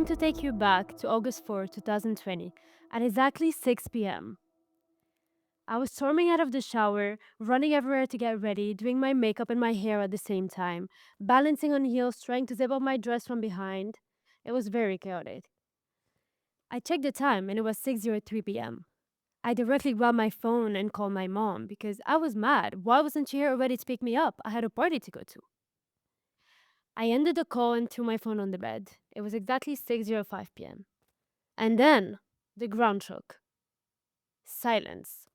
to take you back to August 4th, 2020, at exactly 6 p.m. I was storming out of the shower, running everywhere to get ready, doing my makeup and my hair at the same time, balancing on heels, trying to zip up my dress from behind. It was very chaotic. I checked the time and it was 6:03 p.m. I directly grabbed my phone and called my mom because I was mad. Why wasn't she here already to pick me up? I had a party to go to. I ended the call and threw my phone on the bed. It was exactly 6:05 p.m. And then the ground shook. Silence.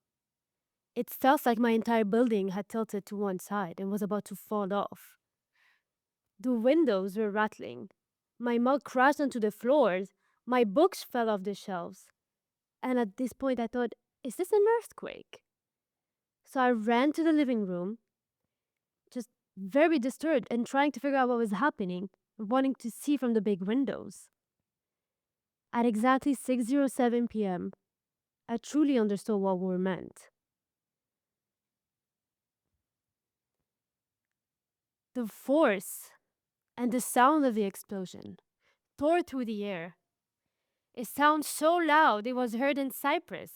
It felt like my entire building had tilted to one side and was about to fall off. The windows were rattling. My mug crashed onto the floors. My books fell off the shelves. And at this point, I thought, is this an earthquake? So I ran to the living room, just very disturbed and trying to figure out what was happening, wanting to see from the big windows. At exactly 6:07 p.m., I truly understood what war meant. The force and the sound of the explosion tore through the air. It sounded so loud it was heard in Cyprus.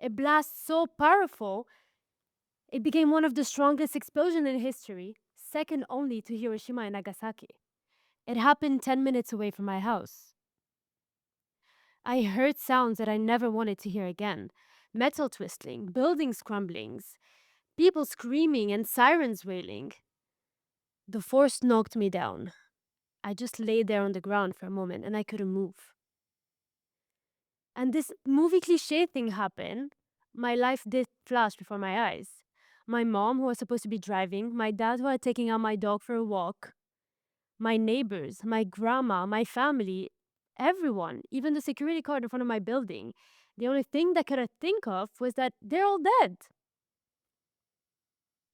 A blast so powerful it became one of the strongest explosions in history, second only to Hiroshima and Nagasaki. It happened 10 minutes away from my house. I heard sounds that I never wanted to hear again. Metal twisting, buildings crumblings, people screaming and sirens wailing. The force knocked me down. I just lay there on the ground for a moment and I couldn't move. And this movie cliche thing happened. My life did flash before my eyes. My mom, who was supposed to be driving, my dad, who had taken out my dog for a walk, my neighbors, my grandma, my family, everyone, even the security guard in front of my building. The only thing that I could think of was that they're all dead.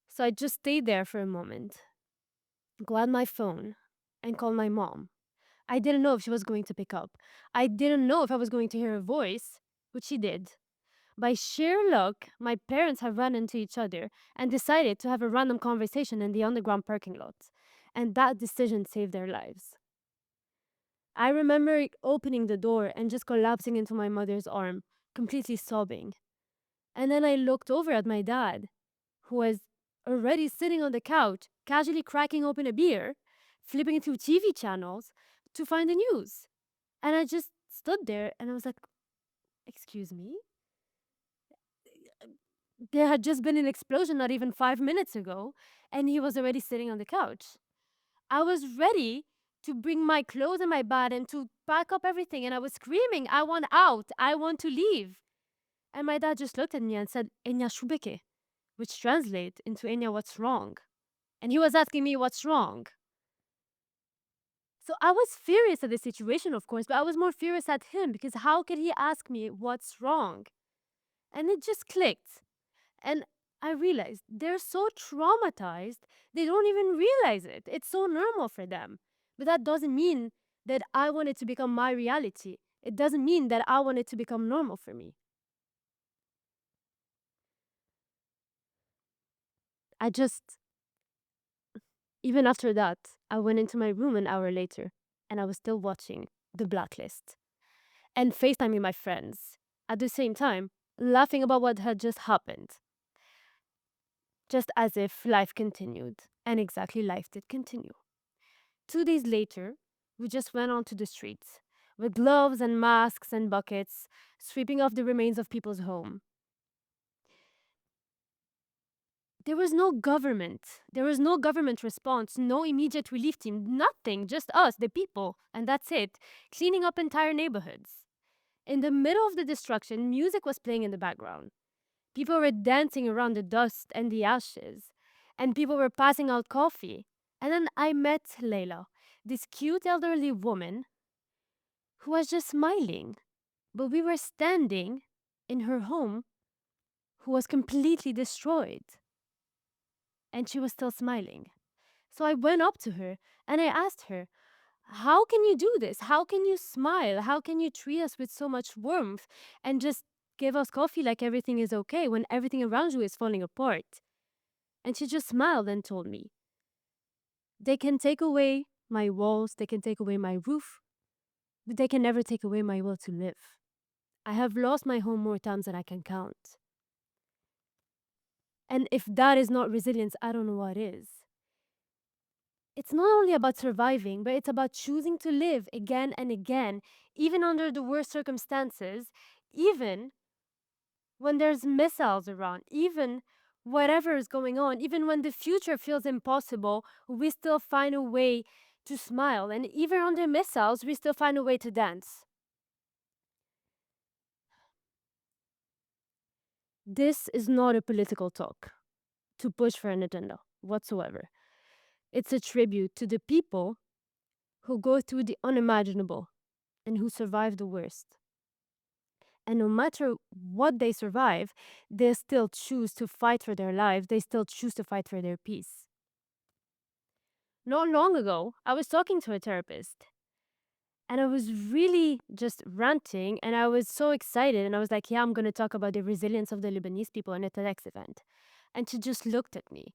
So I just stayed there for a moment, grabbed my phone, and called my mom. I didn't know if she was going to pick up. I didn't know if I was going to hear her voice, which she did. By sheer luck, my parents have run into each other and decided to have a random conversation in the underground parking lot. And that decision saved their lives. I remember opening the door and just collapsing into my mother's arm, completely sobbing. And then I looked over at my dad, who was already sitting on the couch, casually cracking open a beer, flipping through TV channels to find the news. And I just stood there and I was like, excuse me? There had just been an explosion not even 5 minutes ago, and he was already sitting on the couch. I was ready to bring my clothes and my bag and to pack up everything, and I was screaming, I want out, I want to leave. And my dad just looked at me and said, Enya shubeke, which translates into Enya, what's wrong? And he was asking me, what's wrong? So I was furious at the situation, of course, but I was more furious at him because how could he ask me what's wrong? And it just clicked. And I realized they're so traumatized, they don't even realize it. It's so normal for them. But that doesn't mean that I want it to become my reality. It doesn't mean that I want it to become normal for me. I just, even after that, I went into my room an hour later and I was still watching The Blacklist and FaceTiming my friends at the same time, laughing about what had just happened. Just as if life continued. And exactly life did continue. 2 days later, we just went onto the streets with gloves and masks and buckets, sweeping off the remains of people's home. There was no government. There was no government response, no immediate relief team, nothing, just us, the people, and that's it, cleaning up entire neighborhoods. In the middle of the destruction, music was playing in the background. People were dancing around the dust and the ashes, and people were passing out coffee. And then I met Layla, this cute elderly woman who was just smiling. But we were standing in her home, who was completely destroyed. And she was still smiling. So I went up to her and I asked her, how can you do this? How can you smile? How can you treat us with so much warmth and just give us coffee like everything is okay when everything around you is falling apart? And she just smiled and told me, they can take away my walls, they can take away my roof, but they can never take away my will to live. I have lost my home more times than I can count. And if that is not resilience, I don't know what is. It's not only about surviving, but it's about choosing to live again and again, even under the worst circumstances, even when there's missiles around, even whatever is going on, even when the future feels impossible, we still find a way to smile. And even under missiles, we still find a way to dance. This is not a political talk to push for an agenda whatsoever. It's a tribute to the people who go through the unimaginable and who survive the worst. And no matter what they survive, they still choose to fight for their lives, they still choose to fight for their peace. Not long ago, I was talking to a therapist and I was really just ranting and I was so excited and I was like, yeah, I'm going to talk about the resilience of the Lebanese people in a TEDx event. And she just looked at me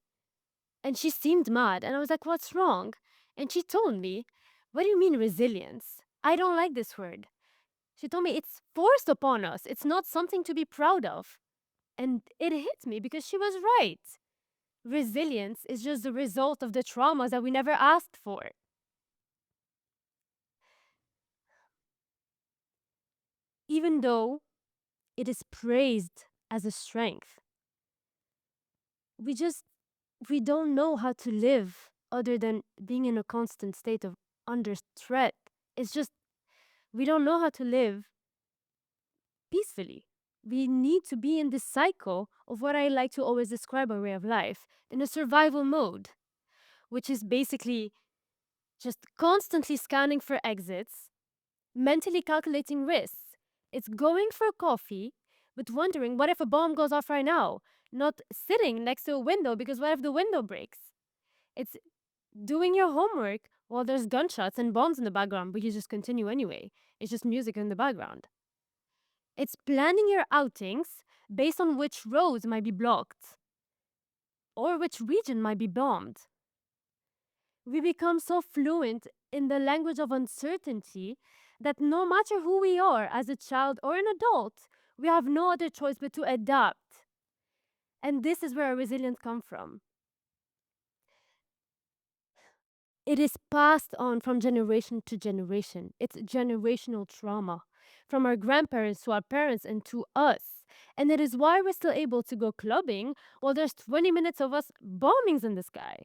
and she seemed mad and I was like, what's wrong? And she told me, what do you mean resilience? I don't like this word. She told me it's forced upon us. It's not something to be proud of. And it hit me because she was right. Resilience is just the result of the traumas that we never asked for. Even though it is praised as a strength, we just we don't know how to live other than being in a constant state of under threat. It's just we don't know how to live peacefully. We need to be in this cycle of what I like to always describe our way of life in a survival mode, which is basically just constantly scanning for exits, mentally calculating risks. It's going for coffee, but wondering what if a bomb goes off right now, not sitting next to a window because what if the window breaks? It's doing your homework while there's gunshots and bombs in the background, but you just continue anyway. It's just music in the background. It's planning your outings based on which roads might be blocked or which region might be bombed. We become so fluent in the language of uncertainty that no matter who we are as a child or an adult, we have no other choice but to adapt. And this is where our resilience comes from. It is passed on from generation to generation. It's generational trauma from our grandparents to our parents and to us. And it is why we're still able to go clubbing while there's 20 minutes of us bombings in the sky.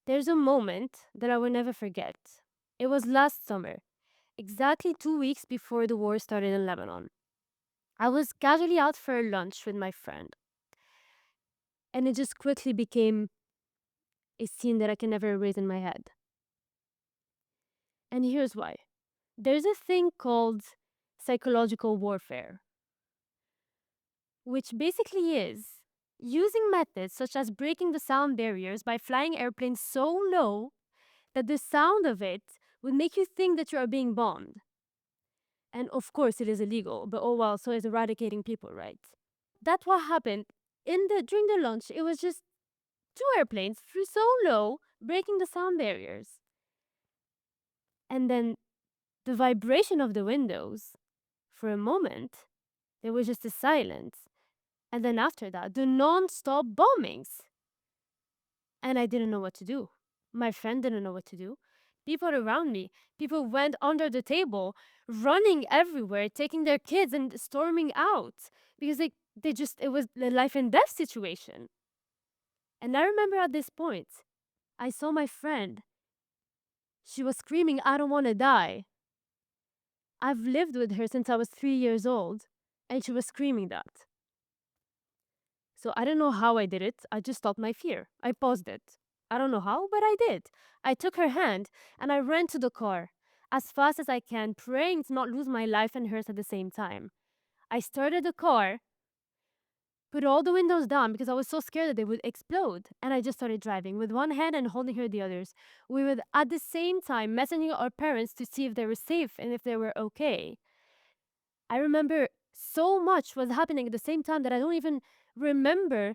There's a moment that I will never forget. It was last summer, exactly 2 weeks before the war started in Lebanon. I was casually out for lunch with my friend, and it just quickly became a scene that I can never erase in my head. And here's why. There's a thing called psychological warfare, which basically is using methods such as breaking the sound barriers by flying airplanes so low that the sound of it would make you think that you are being bombed. And of course, it is illegal, but oh well, so is eradicating people, right? That's what happened during the lunch. It was just two airplanes flew so low, breaking the sound barriers. And then the vibration of the windows, for a moment, there was just a silence. And then after that, the non-stop bombings. And I didn't know what to do. My friend didn't know what to do. People around me, people went under the table, running everywhere, taking their kids and storming out because it was a life and death situation. And I remember at this point, I saw my friend. She was screaming, I don't want to die. I've lived with her since I was 3 years old, and she was screaming that. So I don't know how I did it. I just stopped my fear. I paused it. I don't know how, but I did. I took her hand and I ran to the car as fast as I can, praying to not lose my life and hers at the same time. I started the car, put all the windows down because I was so scared that they would explode, and I just started driving with one hand and holding her the others. We were at the same time messaging our parents to see if they were safe and if they were okay. I remember so much was happening at the same time that I don't even remember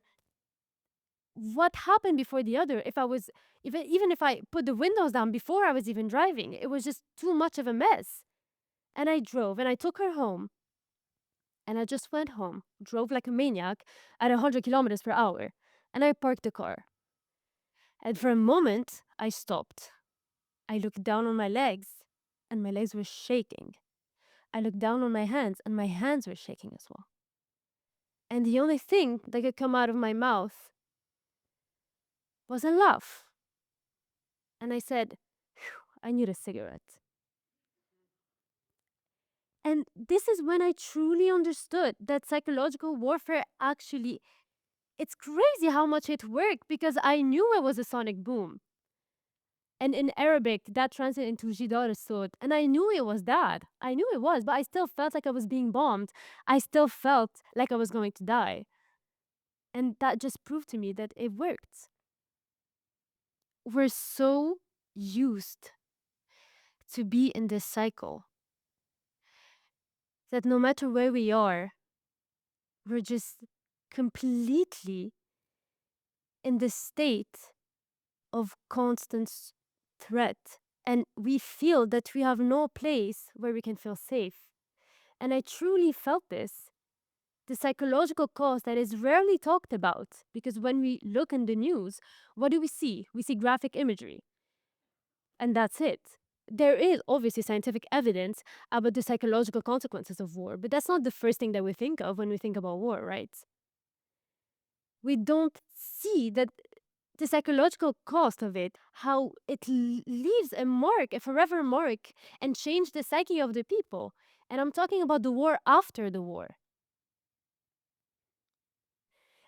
what happened before the other. If I was even if I put the windows down before I was even driving, it was just too much of a mess. And I drove and I took her home. And I just went home, drove like a maniac at 100 kilometers per hour, and I parked the car. And for a moment, I stopped. I looked down on my legs, and my legs were shaking. I looked down on my hands, and my hands were shaking as well. And the only thing that could come out of my mouth was a laugh. And I said, "Phew, I need a cigarette." And this is when I truly understood that psychological warfare actually, it's crazy how much it worked, because I knew it was a sonic boom. And in Arabic, that translates into Jidar al-Sod. And I knew it was that. I knew it was, but I still felt like I was being bombed. I still felt like I was going to die. And that just proved to me that it worked. We're so used to be in this cycle that no matter where we are, we're just completely in this state of constant threat. And we feel that we have no place where we can feel safe. And I truly felt this. The psychological cost that is rarely talked about, because when we look in the news, what do we see? We see graphic imagery. And that's it. There is obviously scientific evidence about the psychological consequences of war, but that's not the first thing that we think of when we think about war, right? We don't see that the psychological cost of it, how it leaves a mark, a forever mark, and change the psyche of the people. And I'm talking about the war after the war.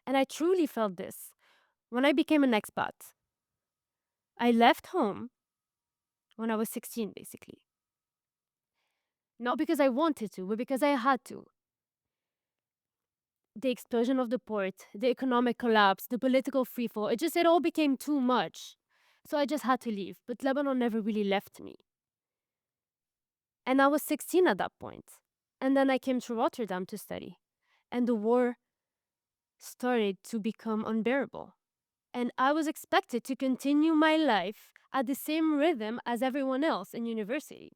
And I truly felt this when I became an expat. I left home when I was 16, basically. Not because I wanted to, but because I had to. The explosion of the port, the economic collapse, the political freefall, it all became too much. So I just had to leave, but Lebanon never really left me. And I was 16 at that point. And then I came to Rotterdam to study. And the war started to become unbearable. And I was expected to continue my life at the same rhythm as everyone else in university,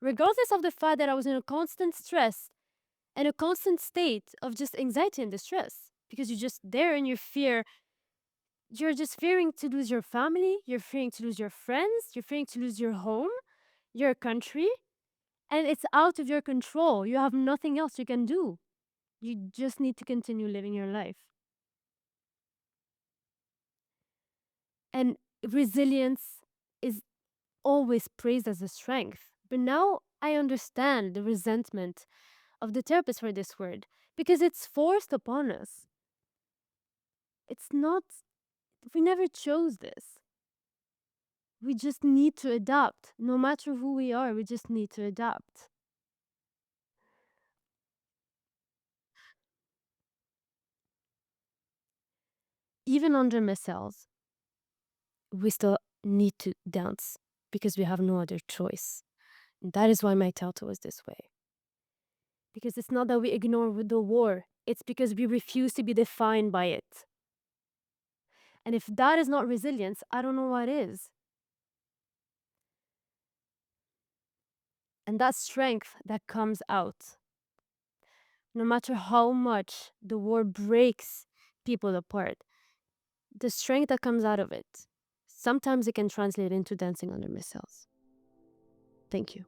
regardless of the fact that I was in a constant stress and a constant state of just anxiety and distress, because you're just there in your fear. You're just fearing to lose your family, you're fearing to lose your friends, you're fearing to lose your home, your country, and it's out of your control. You have nothing else you can do. You just need to continue living your life. And resilience is always praised as a strength. But now I understand the resentment of the therapist for this word, because it's forced upon us. It's not, we never chose this. We just need to adapt. No matter who we are, we just need to adapt. Even under missiles, we still need to dance because we have no other choice. And that is why my title is this way. Because it's not that we ignore the war, it's because we refuse to be defined by it. And if that is not resilience, I don't know what is. And that strength that comes out, no matter how much the war breaks people apart, the strength that comes out of it, sometimes it can translate into dancing under missiles. Thank you.